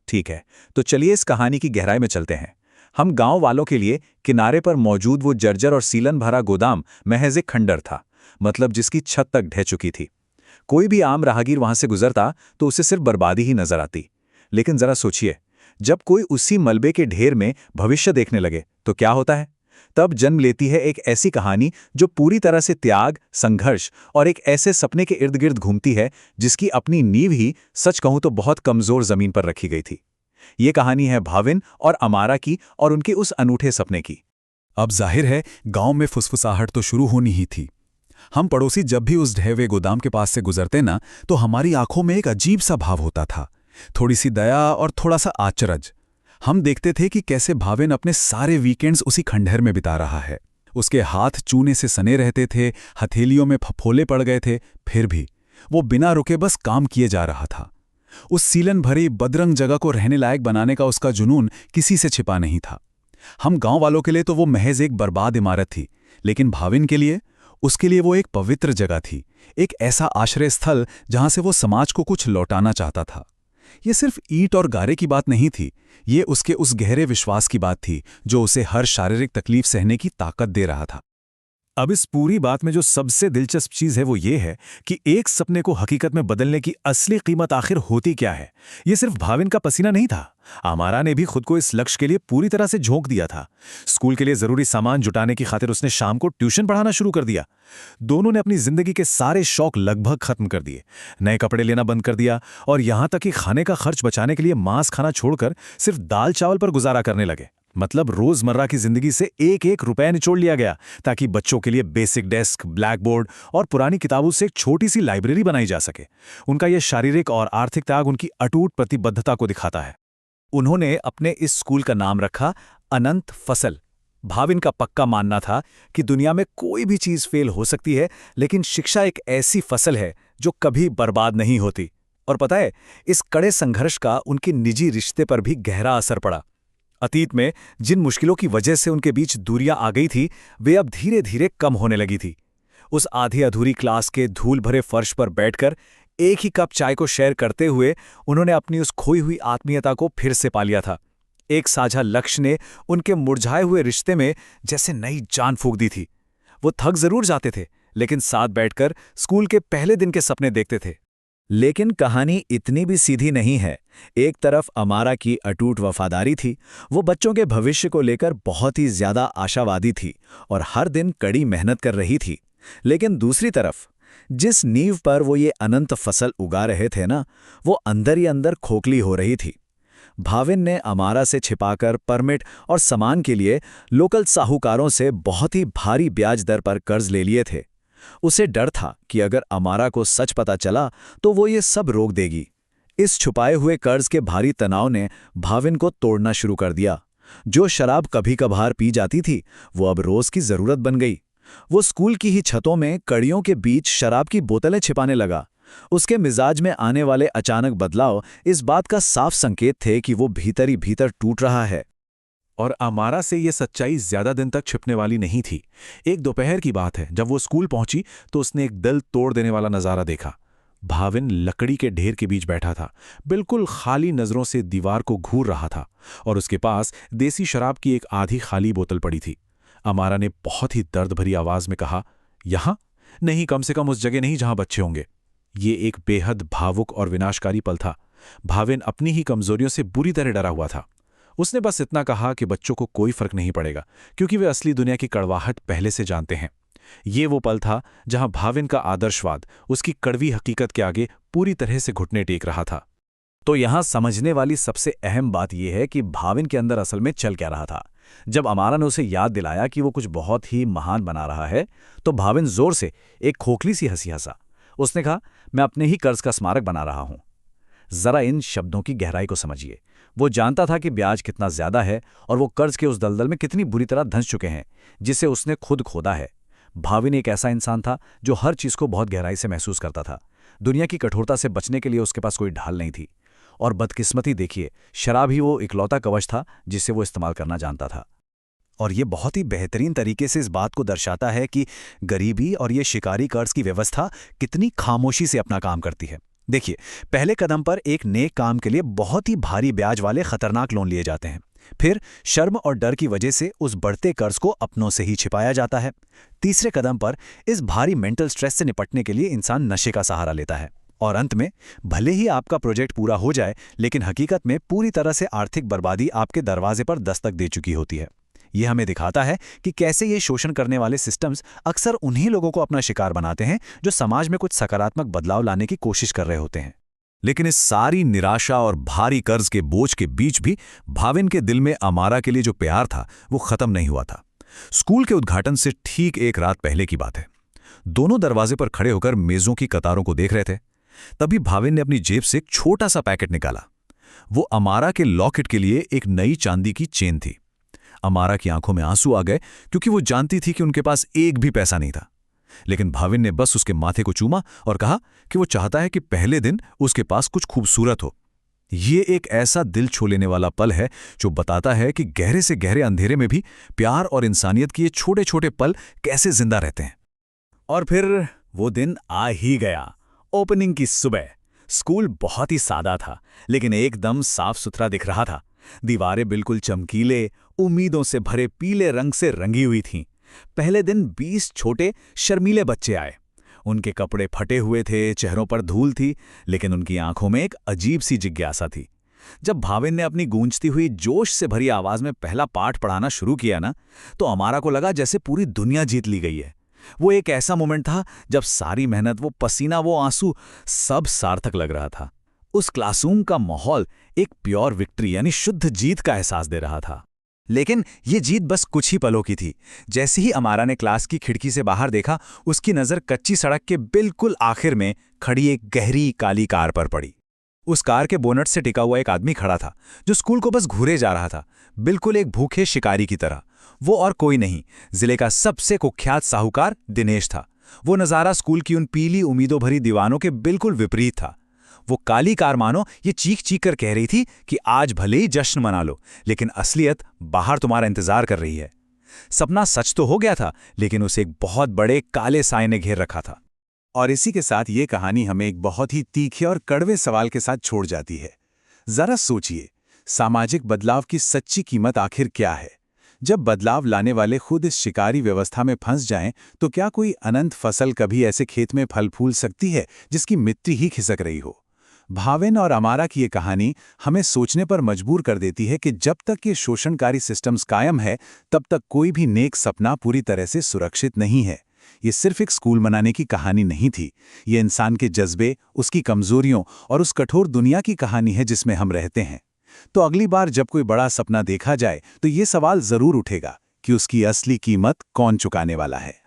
ठीक है, तो चलिए इस कहानी की गहराई में चलते हैं। हम गांव वालों के लिए किनारे पर मौजूद वो जर्जर और सीलन भरा गोदाम महज एक खंडर था, मतलब जिसकी छत तक ढह चुकी थी। कोई भी आम राहगीर वहां से गुजरता तो उसे सिर्फ बर्बादी ही नजर आती। लेकिन जरा सोचिए, जब कोई उसी मलबे के ढेर में भविष्य देखने लगे तो क्या होता है? तब जन्म लेती है एक ऐसी कहानी जो पूरी तरह से त्याग, संघर्ष और एक ऐसे सपने के इर्द गिर्द घूमती है जिसकी अपनी नींव ही, सच कहूं तो, बहुत कमजोर जमीन पर रखी गई थी। ये कहानी है भाविन और अमारा की और उनके उस अनूठे सपने की। अब जाहिर है गांव में फुसफुसाहट तो शुरू होनी ही थी। हम पड़ोसी जब भी उस ढहवे गोदाम के पास से गुजरते ना, तो हमारी आंखों में एक अजीब सा भाव होता था, थोड़ी सी दया और थोड़ा सा आचरज। हम देखते थे कि कैसे भाविन अपने सारे वीकेंड्स उसी खंडहर में बिता रहा है। उसके हाथ चूने से सने रहते थे, हथेलियों में फफोले पड़ गए थे, फिर भी वो बिना रुके बस काम किए जा रहा था। उस सीलन भरी बदरंग जगह को रहने लायक बनाने का उसका जुनून किसी से छिपा नहीं था। हम गांव वालों के लिए तो वो महज एक बर्बाद इमारत थी, लेकिन भाविन के लिए, उसके लिए वो एक पवित्र जगह थी, एक ऐसा आश्रय स्थल जहां से वो समाज को कुछ लौटाना चाहता था। ये सिर्फ ईंट और गारे की बात नहीं थी, ये उसके उस गहरे विश्वास की बात थी जो उसे हर शारीरिक तकलीफ सहने की ताकत दे रहा था। अब इस पूरी बात में जो सबसे दिलचस्प चीज है वो ये है कि एक सपने को हकीकत में बदलने की असली कीमत आखिर होती क्या है। ये सिर्फ भाविन का पसीना नहीं था, अमारा ने भी खुद को इस लक्ष्य के लिए पूरी तरह से झोंक दिया था। स्कूल के लिए जरूरी सामान जुटाने की खातिर उसने शाम को ट्यूशन पढ़ाना शुरू कर दिया। दोनों ने अपनी जिंदगी के सारे शौक लगभग खत्म कर दिए, नए कपड़े लेना बंद कर दिया और यहां तक कि खाने का खर्च बचाने के लिए मांस खाना छोड़कर सिर्फ दाल चावल पर गुजारा करने लगे। मतलब रोजमर्रा की जिंदगी से एक एक रुपया निचोड़ लिया गया ताकि बच्चों के लिए बेसिक डेस्क, ब्लैक बोर्ड और पुरानी किताबों से एक छोटी सी लाइब्रेरी बनाई जा सके। उनका यह शारीरिक और आर्थिक त्याग उनकी अटूट प्रतिबद्धता को दिखाता है। उन्होंने अपने इस स्कूल का नाम रखा अनंत फसल। भाविन का पक्का मानना था कि दुनिया में कोई भी चीज फेल हो सकती है, लेकिन शिक्षा एक ऐसी फसल है जो कभी बर्बाद नहीं होती। और पता है, इस कड़े संघर्ष का उनके निजी रिश्ते पर भी गहरा असर पड़ा। अतीत में जिन मुश्किलों की वजह से उनके बीच दूरियां आ गई थी, वे अब धीरे धीरे कम होने लगी थी। उस आधी अधूरी क्लास के धूल भरे फर्श पर बैठकर एक ही कप चाय को शेयर करते हुए उन्होंने अपनी उस खोई हुई आत्मीयता को फिर से पा लिया था। एक साझा लक्ष्य ने उनके मुरझाए हुए रिश्ते में जैसे नई जान फूंक दी थी। वो थक जरूर जाते थे, लेकिन साथ बैठकर स्कूल के पहले दिन के सपने देखते थे। लेकिन कहानी इतनी भी सीधी नहीं है। एक तरफ अमारा की अटूट वफादारी थी, वो बच्चों के भविष्य को लेकर बहुत ही ज्यादा आशावादी थी और हर दिन कड़ी मेहनत कर रही थी। लेकिन दूसरी तरफ जिस नींव पर वो ये अनंत फसल उगा रहे थे ना, वो अंदर ही अंदर खोखली हो रही थी। भाविन ने अमारा से छिपाकर परमिट और सामान के लिए लोकल साहूकारों से बहुत ही भारी ब्याज दर पर कर्ज ले लिए थे। उसे डर था कि अगर अमारा को सच पता चला तो वो ये सब रोक देगी। इस छुपाए हुए कर्ज के भारी तनाव ने भाविन को तोड़ना शुरू कर दिया। जो शराब कभी कभार पी जाती थी, वो अब रोज की जरूरत बन गई। वो स्कूल की ही छतों में कड़ियों के बीच शराब की बोतलें छिपाने लगा। उसके मिजाज में आने वाले अचानक बदलाव इस बात का साफ संकेत थे कि वो भीतर ही भीतर टूट रहा है। और अमारा से यह सच्चाई ज्यादा दिन तक छिपने वाली नहीं थी। एक दोपहर की बात है, जब वो स्कूल पहुंची तो उसने एक दिल तोड़ देने वाला नजारा देखा। भाविन लकड़ी के ढेर के बीच बैठा था, बिल्कुल खाली नजरों से दीवार को घूर रहा था और उसके पास देसी शराब की एक आधी खाली बोतल पड़ी थी। अमारा ने बहुत ही दर्द भरी आवाज में कहा, यहां नहीं, कम से कम उस जगह नहीं जहां बच्चे होंगे। ये एक बेहद भावुक और विनाशकारी पल था। भाविन अपनी ही कमजोरियों से बुरी तरह डरा हुआ था। उसने बस इतना कहा कि बच्चों को कोई फर्क नहीं पड़ेगा, क्योंकि वे असली दुनिया की कड़वाहट पहले से जानते हैं। ये वो पल था जहां भाविन का आदर्शवाद उसकी कड़वी हकीकत के आगे पूरी तरह से घुटने टेक रहा था। तो यहां समझने वाली सबसे अहम बात यह है कि भाविन के अंदर असल में चल क्या रहा था। जब अमारा ने उसे याद दिलाया कि वो कुछ बहुत ही महान बना रहा है, तो भाविन जोर से एक खोखली सी हंसी हंसा। उसने कहा, मैं अपने ही कर्ज का स्मारक बना रहा हूं। जरा इन शब्दों की गहराई को समझिए। वो जानता था कि ब्याज कितना ज्यादा है और वो कर्ज के उस दलदल में कितनी बुरी तरह धंस चुके हैं, जिसे उसने खुद खोदा है। भाविन एक ऐसा इंसान था जो हर चीज को बहुत गहराई से महसूस करता था। दुनिया की कठोरता से बचने के लिए उसके पास कोई ढाल नहीं थी। और बदकिस्मती देखिए, शराब ही वो इकलौता कवच था जिसे वो इस्तेमाल करना जानता था। और ये बहुत ही बेहतरीन तरीके से इस बात को दर्शाता है कि गरीबी और ये शिकारी कर्ज की व्यवस्था कितनी खामोशी से अपना काम करती है। देखिए, पहले कदम पर एक नेक काम के लिए बहुत ही भारी ब्याज वाले खतरनाक लोन लिए जाते हैं। फिर शर्म और डर की वजह से उस बढ़ते कर्ज को अपनों से ही छिपाया जाता है। तीसरे कदम पर इस भारी मेंटल स्ट्रेस से निपटने के लिए इंसान नशे का सहारा लेता है। और अंत में भले ही आपका प्रोजेक्ट पूरा हो जाए, लेकिन हकीकत में पूरी तरह से आर्थिक बर्बादी आपके दरवाजे पर दस्तक दे चुकी होती है। ये हमें दिखाता है कि कैसे ये शोषण करने वाले सिस्टम्स अक्सर उन्हीं लोगों को अपना शिकार बनाते हैं जो समाज में कुछ सकारात्मक बदलाव लाने की कोशिश कर रहे होते हैं। लेकिन इस सारी निराशा और भारी कर्ज के बोझ के बीच भी भाविन के दिल में अमारा के लिए जो प्यार था वो खत्म नहीं हुआ था। स्कूल के उद्घाटन से ठीक एक रात पहले की बात है। दोनों दरवाजे पर खड़े होकर मेजों की कतारों को देख रहे थे। तभी भाविन ने अपनी जेब से एक छोटा सा पैकेट निकाला। वो अमारा के लॉकेट के लिए एक नई चांदी की चेन थी। अमारा की आंखों में आंसू आ गए, क्योंकि वो जानती थी कि उनके पास एक भी पैसा नहीं था। लेकिन भाविन ने बस उसके माथे को चूमा और कहा कि वो चाहता है कि पहले दिन उसके पास कुछ खूबसूरत हो। ये एक ऐसा दिल छू लेने वाला पल है जो बताता है कि गहरे से गहरे अंधेरे में भी प्यार और इंसानियत के ये छोटे छोटे पल कैसे जिंदा रहते हैं। और फिर वो दिन आ ही गया। ओपनिंग की सुबह। स्कूल बहुत ही सादा था, लेकिन एकदम साफ सुथरा दिख रहा था। दीवारें बिल्कुल चमकीले, उम्मीदों से भरे पीले रंग से रंगी हुई थीं। पहले दिन 20 छोटे शर्मीले बच्चे आए। उनके कपड़े फटे हुए थे, चेहरों पर धूल थी, लेकिन उनकी आंखों में एक अजीब सी जिज्ञासा थी। जब भाविन ने अपनी गूंजती हुई जोश से भरी आवाज में पहला पाठ पढ़ाना शुरू किया ना, तो अमारा को लगा जैसे पूरी दुनिया जीत ली गई है। वो एक ऐसा मोमेंट था जब सारी मेहनत, वो पसीना, वो आंसू सब सार्थक लग रहा था। उस क्लासरूम का माहौल एक प्योर विक्ट्री यानी शुद्ध जीत का एहसास दे रहा था। लेकिन ये जीत बस कुछ ही पलों की थी। जैसे ही अमारा ने क्लास की खिड़की से बाहर देखा, उसकी नज़र कच्ची सड़क के बिल्कुल आखिर में खड़ी एक गहरी काली कार पर पड़ी। उस कार के बोनट से टिका हुआ एक आदमी खड़ा था, जो स्कूल को बस घूरे जा रहा था, बिल्कुल एक भूखे शिकारी की तरह। वो और कोई नहीं, जिले का सबसे कुख्यात साहूकार दिनेश था। वो नज़ारा स्कूल की उन पीली उम्मीदों भरी दीवानों के बिल्कुल विपरीत था। वो काली कार मानो ये चीख चीख कर कह रही थी कि आज भले ही जश्न मना लो, लेकिन असलियत बाहर तुम्हारा इंतजार कर रही है। सपना सच तो हो गया था, लेकिन उसे एक बहुत बड़े काले साए ने घेर रखा था। और इसी के साथ ये कहानी हमें एक बहुत ही तीखे और कड़वे सवाल के साथ छोड़ जाती है। जरा सोचिए, सामाजिक बदलाव की सच्ची कीमत आखिर क्या है? जब बदलाव लाने वाले खुद इस शिकारी व्यवस्था में फंस जाएं, तो क्या कोई अनंत फसल कभी ऐसे खेत में फल फूल सकती है जिसकी मिट्टी ही खिसक रही हो? भाविन और अमारा की ये कहानी हमें सोचने पर मजबूर कर देती है कि जब तक ये शोषणकारी सिस्टम्स कायम है, तब तक कोई भी नेक सपना पूरी तरह से सुरक्षित नहीं है। ये सिर्फ एक स्कूल मनाने की कहानी नहीं थी। ये इंसान के जज्बे, उसकी कमजोरियों और उस कठोर दुनिया की कहानी है जिसमें हम रहते हैं। तो अगली बार जब कोई बड़ा सपना देखा जाए, तो ये सवाल जरूर उठेगा कि उसकी असली कीमत कौन चुकाने वाला है।